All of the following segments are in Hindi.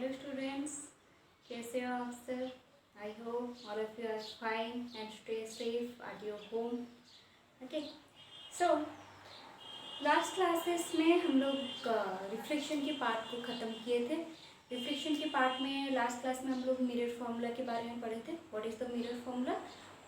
हेलो स्टूडेंट्स, कैसे हो आप sir? I hope all of you are fine and stay safe at your home. Okay, so last classes में हम लोग रिफ्लेक्शन के पार्ट को ख़त्म किए थे. रिफ्लेक्शन के पार्ट में लास्ट क्लास में हम लोग मिरर फार्मूला के बारे में पढ़े थे. What is the mirror formula?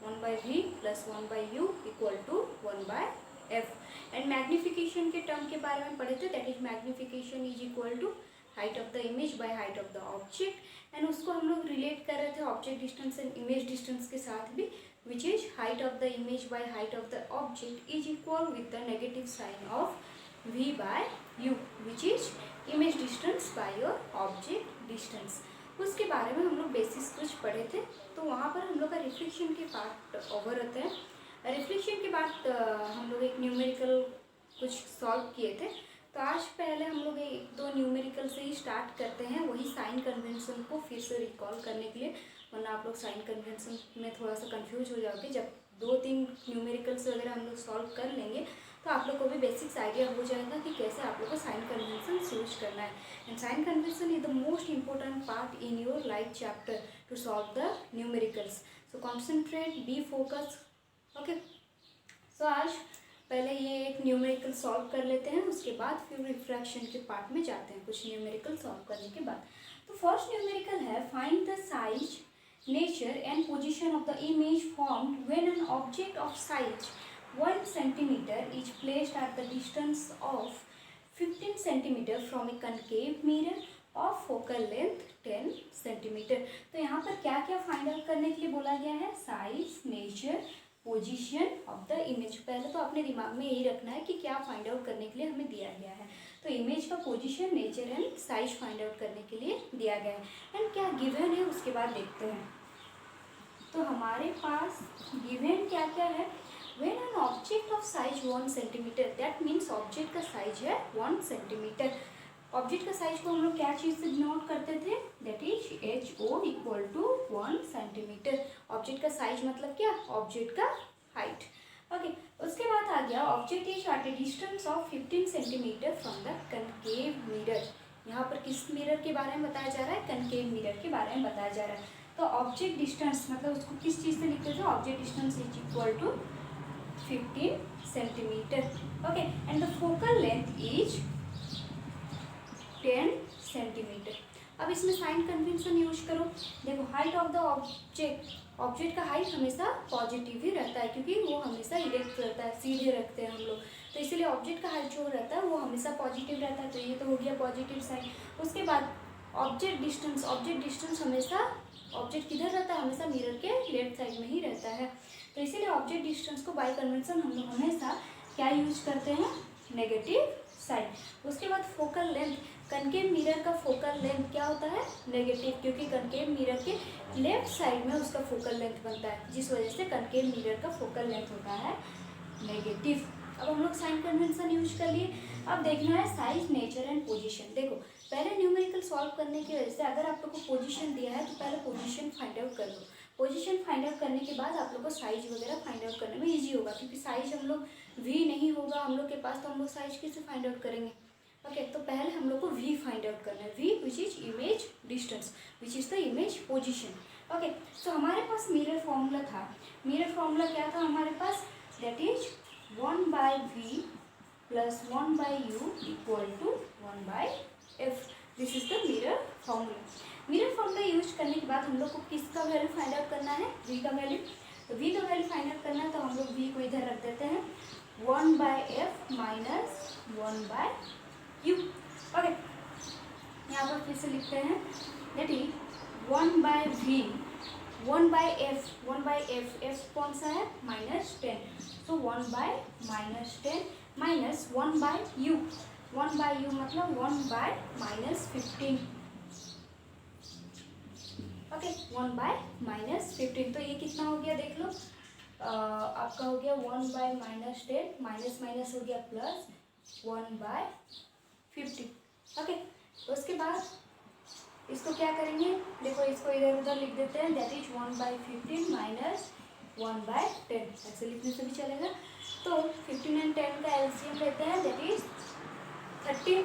1/v plus 1/u equal to 1/f. And magnification के टर्म के बारे में पढ़े थे. That is magnification is equal to height of the image by height of the object. And उसको हम लोग रिलेट कर रहे थे object distance and image distance के साथ भी, which is height of the image by height of the object is equal with the negative sign of v by u, which is image distance by your object distance. उसके बारे में हम लोग बेसिक्स कुछ पढ़े थे. तो वहाँ पर हम लोग का रिफ्लेक्शन के पार्ट ओवर होते हैं. रिफ्लेक्शन के बाद हम लोग एक न्यूमेरिकल कुछ सॉल्व किए थे. तो आज पहले हम लोग एक दो न्यूमेरिकल से ही स्टार्ट करते हैं, वही साइन कन्वेंशन को फिर से रिकॉल करने के लिए, वरना आप लोग साइन कन्वेंशन में थोड़ा सा कंफ्यूज हो जाओगे. जब 2-3 न्यूमेरिकल्स वगैरह हम लोग सॉल्व कर लेंगे तो आप लोग को भी बेसिक्स आइडिया हो जाएगा कि कैसे आप लोग को साइन कन्वेंशन यूज करना है. And sign convention is the most important part in your life chapter to solve the numericals. So concentrate, be focus. Okay, so आज पहले ये एक न्यूमेरिकल सॉल्व कर लेते हैं, उसके बाद फिर रिफ्रैक्शन के पार्ट में जाते हैं कुछ न्यूमेरिकल सॉल्व करने के बाद. तो फर्स्ट न्यूमेरिकल है find the size, nature and position of the image formed when an object of size 1 centimeter is placed at the distance of 15 centimeter from a concave mirror of focal length 10 centimeter. तो यहाँ पर क्या क्या फाइंड आउट करने के लिए बोला गया है? Size, nature, position of the image. पहले तो अपने दिमाग में यही रखना है कि क्या फाइंड आउट करने के लिए हमें दिया गया है. तो इमेज का position, nature and size find out करने के लिए दिया गया है. एंड क्या गिवन है उसके बाद देखते हैं. तो हमारे पास गिवन क्या क्या है? When an object of size 1 centimetre, that means object का साइज है 1 सेंटीमीटर. ऑब्जेक्ट का साइज को हम लोग क्या चीज़ से डिनोट करते थे? That is HO equal to 1 centimeter. Object का साइज मतलब क्या? ऑब्जेक्ट का हाइट. ओके, उसके बाद आ गया object is at a distance of 15 centimeter from the concave mirror. यहाँ पर किस मिरर के बारे में बताया जा रहा है? कनकेव मिरर के बारे में बताया जा रहा है. तो ऑब्जेक्ट डिस्टेंस मतलब उसको किस चीज़ से लिखते थे? Object distance is equal to 15 centimeter. Okay, and the focal length is 10 centimeter. अब इसमें साइन कन्वेंशन यूज करो. देखो, हाइट ऑफ द ऑब्जेक्ट का हाइट हमेशा पॉजिटिव ही रहता है, क्योंकि वो हमेशा इरेक्ट रहता है, सीधे रखते हैं हम लोग. तो इसीलिए ऑब्जेक्ट का हाइट जो रहता है वो हमेशा पॉजिटिव रहता है. तो ये तो हो गया पॉजिटिव साइन. उसके बाद ऑब्जेक्ट डिस्टेंस हमेशा, ऑब्जेक्ट किधर रहता है? हमेशा मिरर के लेफ्ट साइड में ही रहता है. तो इसीलिए ऑब्जेक्ट डिस्टेंस को बाय कन्वेंशन हम लोग हमेशा क्या यूज करते हैं? Negative sign. उसके बाद फोकल लेंथ, कनकेव मिरर का फोकल लेंथ क्या होता है? नेगेटिव, क्योंकि कनकेव मिरर के लेफ्ट साइड में उसका फोकल लेंथ बनता है, जिस वजह से कनकेव मिरर का फोकल लेंथ होता है नेगेटिव. अब हम लोग साइन कन्वेंशन यूज कर लिए. अब देखना है साइज, नेचर एंड पोजीशन. देखो, पहले न्यूमेरिकल सॉल्व करने की वजह से अगर आप लोग को पोजीशन दिया है तो पहले पोजीशन फाइंड आउट कर लो. पोजीशन फाइंड आउट करने के बाद आप लोग को साइज वगैरह फाइंड आउट करने में इजी होगा, क्योंकि साइज हम लोग वी नहीं होगा हम लोग के पास, तो हम लोग साइज कैसे फाइंड आउट करेंगे? ओके, तो पहले हम लोग को वी फाइंड आउट करना है. V which is image distance, which is the image position. Okay, तो हमारे पास मिरर फॉर्मूला था. मिरर फॉर्मूला क्या था हमारे पास? That is 1/v plus 1/u equal to 1/f. This is the mirror formula. Mirror formula use करने के बाद हम लोग को किसका वैल्यू फाइंड आउट करना है? v का वैल्यू. तो v का वैल्यू फाइंड आउट करना है, तो हम लोग v को इधर रख देते हैं 1/f माइनस 1/u. ओके, यहाँ पर फिर से लिखते हैं that is 1/v 1/f. f कौन सा है? -10. तो 1/-10 माइनस 1/u. 1/u मतलब 1/-15. ओके, 1/-15. तो ये कितना हो गया देख लो. आपका हो गया 1/-10 माइनस माइनस हो गया प्लस 1/15. ओके, तो उसके बाद इसको क्या करेंगे? देखो, इसको इधर उधर लिख देते हैं. That is 1/15 minus 1/10. ऐसे लिखने से भी चलेगा. तो 15 एंड 10 का एलसीएम लेते हैं. That is 30.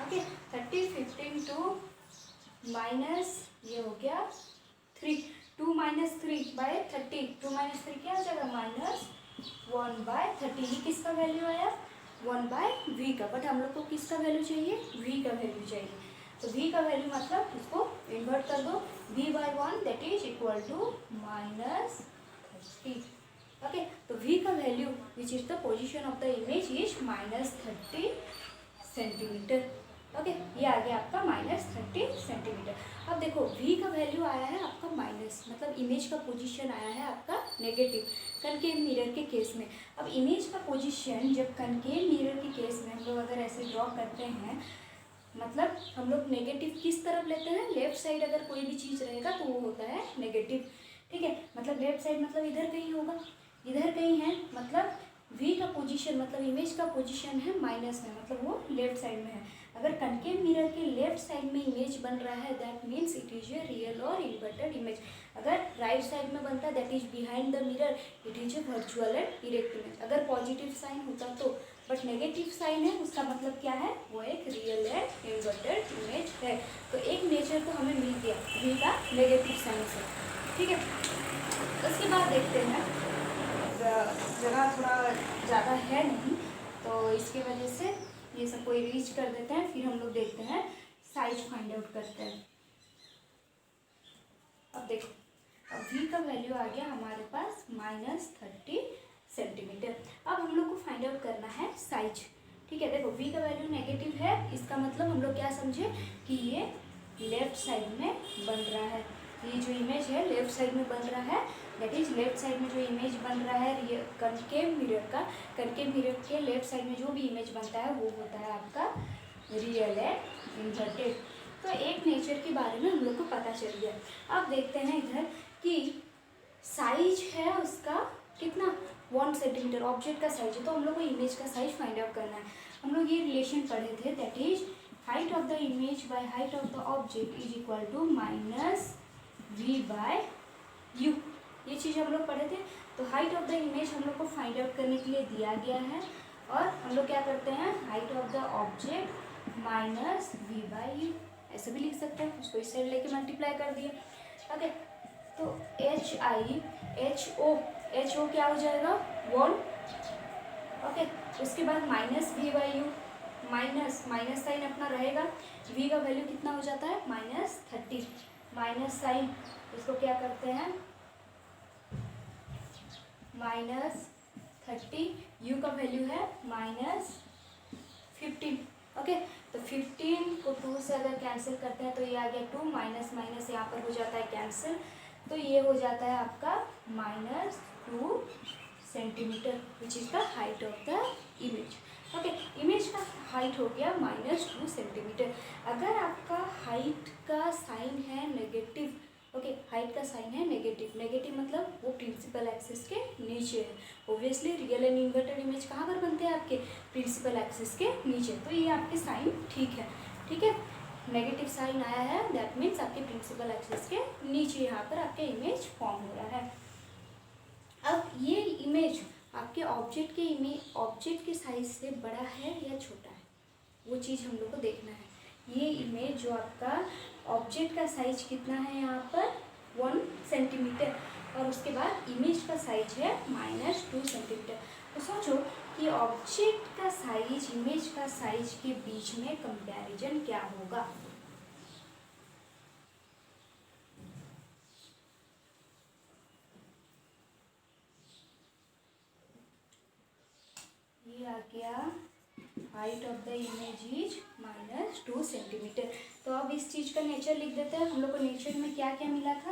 Okay, 30, 15 to minus ये हो गया 3, 2 - 3 बाय 30, 2 - 3 क्या हो जाएगा -1/30। ये किसका वैल्यू आया 1/v का, बट हम लोग को किसका वैल्यू चाहिए v का वैल्यू चाहिए। तो v का वैल्यू मतलब इसको इन्वर्ट कर दो, v/1 that is equal to -30। Okay, तो v का value which is the position of the image is -30 centimeter. Okay, ये आ गया आपका -30 सेंटीमीटर। अब देखो v का वैल्यू आया है आपका माइनस, मतलब इमेज का पोजीशन आया है आपका नेगेटिव कनकेव मिरर के केस में। अब इमेज का पोजीशन जब कनकेव मिरर के केस में हम लोग अगर ऐसे ड्रॉ करते हैं, मतलब हम लोग नेगेटिव किस तरफ लेते हैं, लेफ्ट साइड अगर कोई भी चीज़ रहेगा तो वो होता है नेगेटिव। ठीक है, मतलब लेफ्ट साइड मतलब इधर कहीं होगा, इधर कहीं है, मतलब v का पोजीशन मतलब इमेज का पोजीशन है माइनस में, मतलब वो लेफ्ट साइड में है। अगर कनकेव मिरर के लेफ्ट साइड में इमेज बन रहा है that means it is a real और इन्वर्टेड इमेज। अगर राइट साइड में बनता है that is behind the mirror, it is a virtual and erect image. अगर पॉजिटिव साइन होता तो, बट नेगेटिव साइन है उसका मतलब क्या है, वो एक रियल एंड इन्वर्टेड इमेज है। तो एक नेचर तो हमें मिल गया v का नेगेटिव साइन से। ठीक है, उसके बाद देखते हैं, जगह थोड़ा ज़्यादा है नहीं तो इसके वजह से ये सब कोई रीच कर देते हैं, फिर हम लोग देखते हैं साइज फाइंड आउट करते हैं। अब देखो, अब v का वैल्यू आ गया हमारे पास -30 सेंटीमीटर। अब हम लोग को फाइंड आउट करना है साइज। ठीक है, देखो v का वैल्यू नेगेटिव है, इसका मतलब हम लोग क्या समझे कि ये लेफ्ट साइड में बन रहा है। ये जो इमेज है लेफ्ट साइड में बन रहा है, दैट इज लेफ्ट साइड में जो इमेज बन रहा है ये कनकेव मिरर का, कनकेव मिरर के लेफ्ट साइड में जो भी इमेज बनता है वो होता है आपका रियल एंड इन्वर्टेड। तो एक नेचर के बारे में हम लोग को पता चल गया। अब देखते हैं इधर कि साइज है उसका कितना 1 सेंटीमीटर, ऑब्जेक्ट का साइज है, तो हम लोग को इमेज का साइज फाइंड आउट करना है। हम लोग ये रिलेशन पढ़े थे that is height of the image by height of the object is equal to -v/u, ये चीज़ हम लोग पढ़े थे। तो हाइट ऑफ द इमेज हम लोग को फाइंड आउट करने के लिए दिया गया है, और हम लोग क्या करते हैं height of the object -v/u, ऐसे भी लिख सकते हैं, उसको इस साइड लेके मल्टीप्लाई कर दिए। ओके, तो HO क्या हो जाएगा 1। ओके, उसके बाद -v/u, माइनस साइन अपना रहेगा, v का वैल्यू कितना हो जाता है -30, माइनस साइन इसको क्या करते हैं -30, u का वैल्यू है -15। ओके, तो 15 को 2 से अगर कैंसिल करते हैं तो ये आ गया 2, माइनस माइनस यहाँ पर हो जाता है कैंसिल, तो ये हो जाता है आपका -2 centimetre which is the height of the image. Okay, image का हाइट हो गया -2 सेंटीमीटर। अगर आपका हाइट का साइन है नेगेटिव, ओके, हाइट का साइन है नेगेटिव, नेगेटिव मतलब वो प्रिंसिपल एक्सिस के नीचे है। Obviously real and inverted image कहाँ पर बनते हैं आपके प्रिंसिपल एक्सिस के नीचे, तो ये आपके साइन ठीक है। ठीक है, नेगेटिव साइन आया है दैट मीन्स आपके प्रिंसिपल एक्सिस के नीचे यहाँ पर आपके इमेज फॉर्म हो रहा है। अब ये इमेज आपके ऑब्जेक्ट के साइज से बड़ा है या छोटा है, वो चीज़ हम लोग को देखना है। ये इमेज जो आपका ऑब्जेक्ट का साइज कितना है यहाँ पर 1 सेंटीमीटर, और उसके बाद इमेज का साइज है -2 सेंटीमीटर। तो सोचो कि ऑब्जेक्ट का साइज इमेज का साइज के बीच में कंपैरिजन क्या होगा। ये आ गया height of the image is -2 centimetre. तो अब इस चीज़ का नेचर लिख देते हैं। हम लोग को नेचर में क्या क्या मिला था,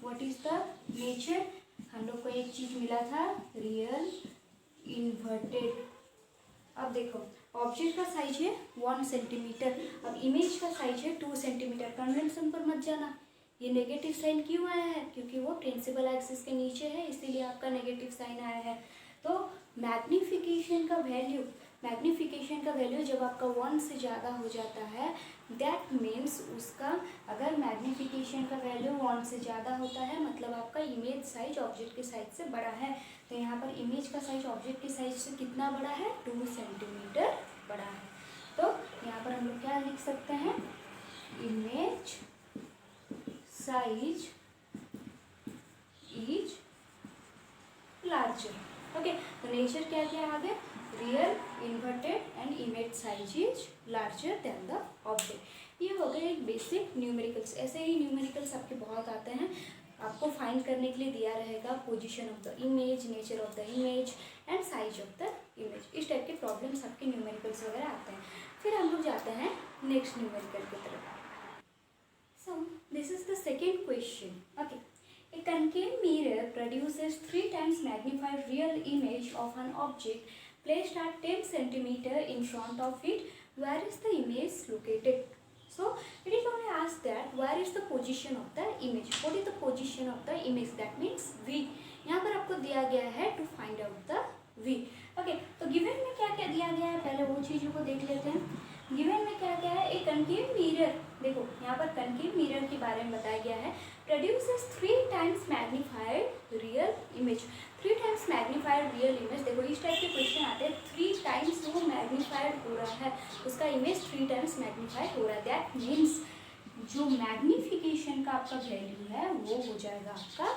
व्हाट इज द नेचर, हम लोग को एक चीज़ मिला था रियल इन्वर्टेड। अब देखो ऑब्जेक्ट का साइज है 1 सेंटीमीटर, अब इमेज का साइज है 2 सेंटीमीटर। कन्वेंशन पर मत जाना, ये नेगेटिव साइन क्यों आया है, क्योंकि वो प्रिंसिपल एक्सिस के नीचे है, इसीलिए आपका नेगेटिव साइन आया है। तो मैग्नीफिकेशन का वैल्यू जब आपका 1 से ज़्यादा हो जाता है दैट मीन्स उसका, अगर मैग्नीफिकेशन का वैल्यू 1 से ज़्यादा होता है मतलब आपका इमेज साइज ऑब्जेक्ट के साइज से बड़ा है। तो यहाँ पर इमेज का साइज ऑब्जेक्ट के साइज से कितना बड़ा है 2 सेंटीमीटर बड़ा है। तो यहाँ पर हम लोग क्या लिख सकते हैं, image size is larger. Okay, तो नेचर क्या क्या आ गया, real, inverted and image size is larger than the object. ये हो गए एक बेसिक न्यूमेरिकल्स। ऐसे ही न्यूमेरिकल्स आपके बहुत आते हैं, आपको फाइंड करने के लिए दिया रहेगा position of the image, nature of the image and size of the image. इस टाइप के प्रॉब्लम्स आपके न्यूमेरिकल्स वगैरह आते हैं। फिर हम लोग जाते हैं नेक्स्ट न्यूमेरिकल की तरफ। So this is the second question. Okay, a concave mirror produces 3 times magnified real image of an object placed at 10 centimeter in front of it. Where is the image located? So it is only asked that where is the position of the image. What is the position of the image? That means V. यहाँ पर आपको दिया गया है to find out the V. Okay, तो given में क्या क्या दिया गया है, पहले वो चीज़ों को देख लेते हैं। गिवन में क्या क्या है, एक कनकेव मिरर, देखो यहाँ पर कनकेव मिरर के बारे में बताया गया है, produces 3 times magnified real image. 3 times magnified real image, देखो इस टाइप के क्वेश्चन आते हैं, 3 times वो मैग्नीफाइड हो रहा है, उसका इमेज 3 times मैग्नीफाइड हो रहा है। दैट मीन्स जो मैग्नीफिकेशन का आपका वैल्यू है वो हो जाएगा आपका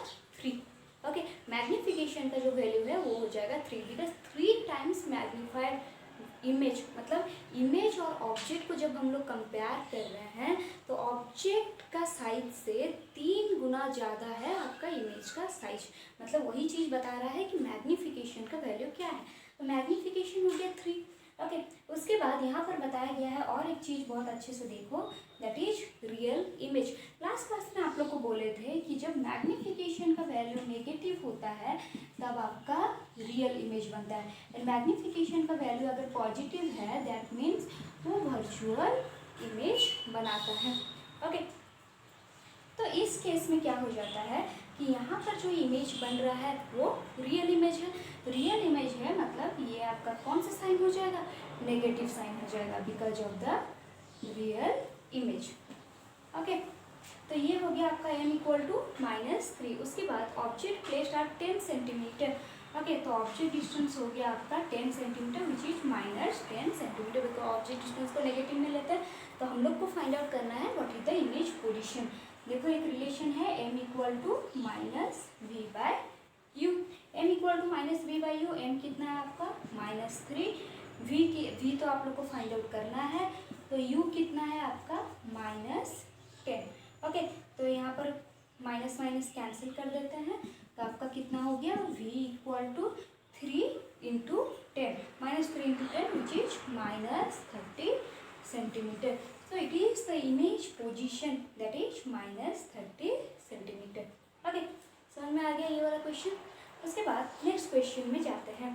3। ओके, मैग्नीफिकेशन का जो वैल्यू है वो हो जाएगा 3, बिकॉज 3 times मैग्नीफाइड इमेज, मतलब इमेज और ऑब्जेक्ट को जब हम लोग कंपेयर कर रहे हैं तो ऑब्जेक्ट का साइज से 3 गुना ज़्यादा है आपका इमेज का साइज। मतलब वही चीज़ बता रहा है कि मैग्नीफिकेशन का वैल्यू क्या है, तो मैग्नीफिकेशन हो गया 3। ओके, उसके बाद यहाँ पर बताया गया है और एक चीज़ बहुत अच्छे से देखो, that is real image. Last class में आप लोग को बोले थे कि जब मैग्नीफिकेशन का वैल्यू नेगेटिव होता है तब आपका रियल इमेज बनता है, एंड मैग्नीफिकेशन का वैल्यू अगर पॉजिटिव है दैट मीन्स वो वर्चुअल इमेज बनाता है। ओके, तो इस केस में क्या हो जाता है कि यहाँ पर जो इमेज बन रहा है वो रियल इमेज है। रियल इमेज है मतलब ये आपका कौन सा साइन हो जाएगा, नेगेटिव साइन हो जाएगा, because of the real image. Okay, तो ये हो गया आपका m = -3। उसके बाद object placed at 10 centimetre. Okay, तो ऑब्जेक्ट डिस्टेंस हो गया आपका 10 centimetre which is -10 centimetre, because object distance को नेगेटिव में लेते हैं। तो हम लोग को फाइंड आउट करना है what is the image position. देखो एक रिलेशन है m = -v/u। m = -v/u, m कितना है आपका -3, v तो आप लोग को फाइंड आउट करना है, तो u कितना है आपका -10। ओके, तो यहाँ पर माइनस माइनस कैंसिल कर देते हैं, तो आपका कितना हो गया, v = 3 × 10, -3 × 10 which is -30 centimetre. So it is the image position that is -30 centimeter. Okay, समझ में आ गया ये वाला क्वेश्चन। उसके बाद नेक्स्ट क्वेश्चन में जाते हैं।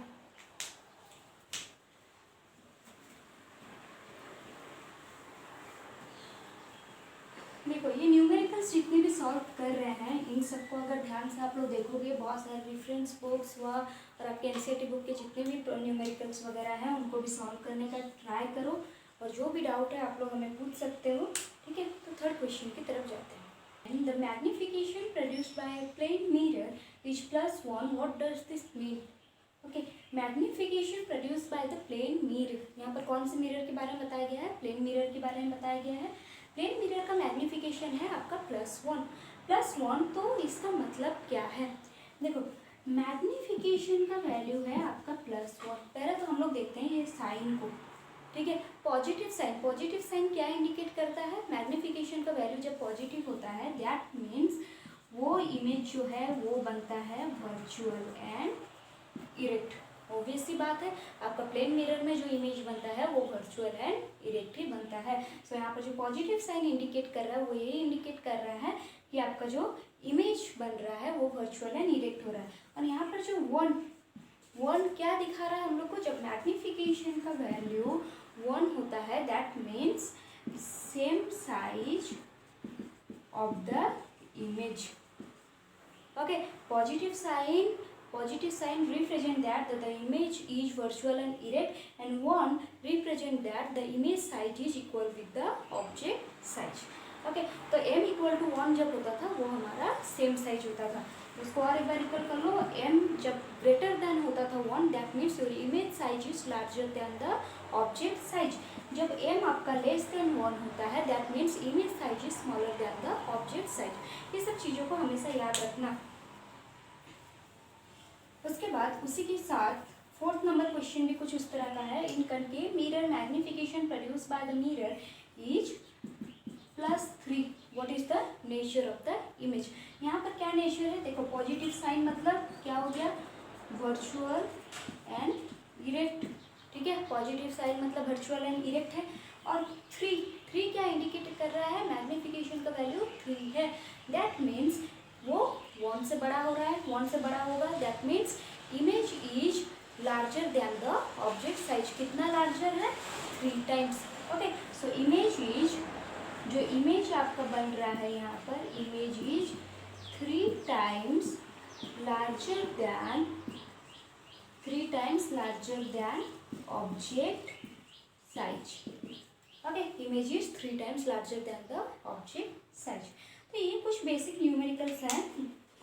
देखो ये न्यूमेरिकल्स जितने भी सॉल्व कर रहे हैं इन सबको अगर ध्यान से आप लोग देखोगे, बहुत सारे रेफरेंस बुक्स हुआ और आपके एनसीईआरटी बुक के जितने भी न्यूमेरिकल्स वगैरह हैं उनको भी सॉल्व करने का ट्राई करो, और जो भी डाउट है आप लोग हमें पूछ सकते हो। ठीक है, तो थर्ड क्वेश्चन की तरफ जाते हैं। The magnification produced by a plane mirror is +1, what does this mean. Okay, magnification produced by the plane mirror, यहाँ पर कौन से मिरर के बारे में बताया गया है, प्लेन मिरर के बारे में बताया गया है। प्लेन मिरर का मैग्नीफिकेशन है आपका +1, तो इसका मतलब क्या है, देखो मैग्नीफिकेशन का वैल्यू है आपका +1। पहले तो हम लोग देखते हैं ये साइन को, ठीक है, पॉजिटिव साइन क्या इंडिकेट करता है, मैग्नीफिकेशन का वैल्यू जब पॉजिटिव होता है दैट मीन्स वो इमेज जो है वो बनता है वर्चुअल एंड इरेक्ट। ऑब्वियस सी बात है, आपका प्लेन मिरर में जो इमेज बनता है वो वर्चुअल एंड इरेक्ट ही बनता है। सो यहाँ पर जो पॉजिटिव साइन इंडिकेट कर रहा है वो यही इंडिकेट कर रहा है कि आपका जो इमेज बन रहा है वो वर्चुअल एंड इरेक्ट हो रहा है। और यहाँ पर जो वन क्या दिखा रहा है हम लोग को, जब मैग्नीफिकेशन का वैल्यू 1 होता है that means same size of the image. Okay, positive sign represent that the image is virtual and erect, and 1 represent that the image size is equal with the object size। Okay, तो m = 1 जब होता था वो हमारा सेम साइज होता था। उसको और एक बार रिकॉल कर लो, m जब ग्रेटर देन होता था 1 that means your image size is larger than the object size. जब m आपका लेस देन 1 होता है that means image size is smaller than the object size. ये सब चीज़ों को हमेशा याद रखना। उसके बाद उसी के साथ 4th नंबर क्वेश्चन भी कुछ उस तरह का है। In concave mirror magnification produced by the mirror is +3, what is the nature of the image. यहाँ पर क्या नेचर है, देखो पॉजिटिव साइन मतलब क्या हो गया, वर्चुअल एंड इरेक्ट, ठीक है, पॉजिटिव साइन मतलब वर्चुअल एंड इरेक्ट है। और 3 क्या इंडिकेट कर रहा है, मैग्निफिकेशन का वैल्यू 3 है। दैट मीन्स वो 1 से बड़ा हो रहा है, 1 से बड़ा होगा, that means image is larger than the object size. कितना लार्जर है, 3 times. Okay, so image is, जो इमेज आपका बन रहा है यहाँ पर, image is 3 times larger than object size. Okay, image is 3 times larger than the object size. तो ये कुछ बेसिक न्यूमेरिकल्स हैं,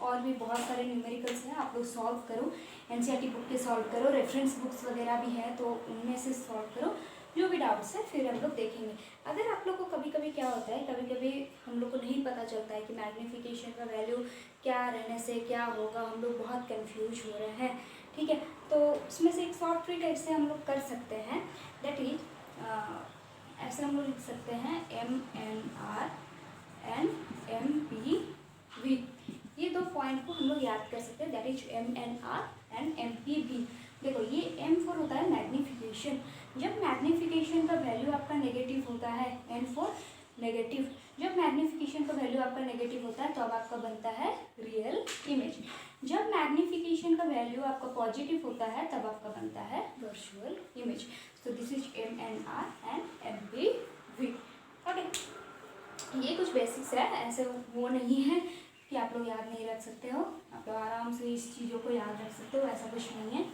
और भी बहुत सारे न्यूमेरिकल्स हैं, आप लोग सॉल्व करो, एनसीईआरटी बुक के सॉल्व करो, रेफरेंस बुक्स वगैरह भी हैं तो उनमें से सॉल्व करो, जो भी डाउट्स है फिर हम लोग देखेंगे। अगर आप लोग को कभी कभी क्या होता है, कभी कभी हम लोग को नहीं पता चलता है कि मैग्नीफिकेशन का वैल्यू क्या रहने से क्या होगा, हम लोग बहुत कंफ्यूज हो रहे हैं, ठीक है, तो उसमें से एक शॉर्ट ट्रिक ऐसे हम लोग कर सकते हैं, दैट इज ऐसे हम लोग लिख सकते हैं MNR एंड MPV। ये 2 पॉइंट को हम लोग याद कर सकते हैं, that is MNR and MPV। देखो ये M4 होता है मैग्नीफिकेशन, जब मैग्नीफिकेशन का वैल्यू आपका नेगेटिव होता है, N4 नेगेटिव, जब मैग्नीफिकेशन का वैल्यू आपका नेगेटिव होता है तो अब आपका बनता है रियल इमेज। जब मैग्नीफिकेशन का वैल्यू आपका पॉजिटिव होता है तब आपका बनता है virtual image. So this is MNR and MPV। Okay, ये कुछ बेसिक्स है, ऐसे वो नहीं है कि आप लोग याद नहीं रख सकते हो, आप लोग आराम से इस चीज़ों को याद रख सकते हो, ऐसा कुछ नहीं है।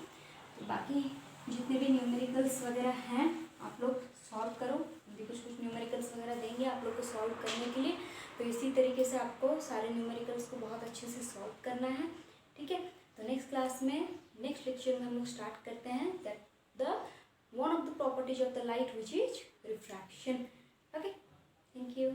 तो बाकी जितने भी न्यूमेरिकल्स वगैरह हैं आप लोग सॉल्व करो, भी कुछ न्यूमेरिकल्स वगैरह देंगे आप लोग को सॉल्व करने के लिए, तो इसी तरीके से आपको सारे न्यूमेरिकल्स को बहुत अच्छे से सॉल्व करना है, ठीक है। तो नेक्स्ट क्लास में, नेक्स्ट लेक्चर में हम लोग स्टार्ट करते हैं that the one of the properties of the light which is refraction. Okay, thank you.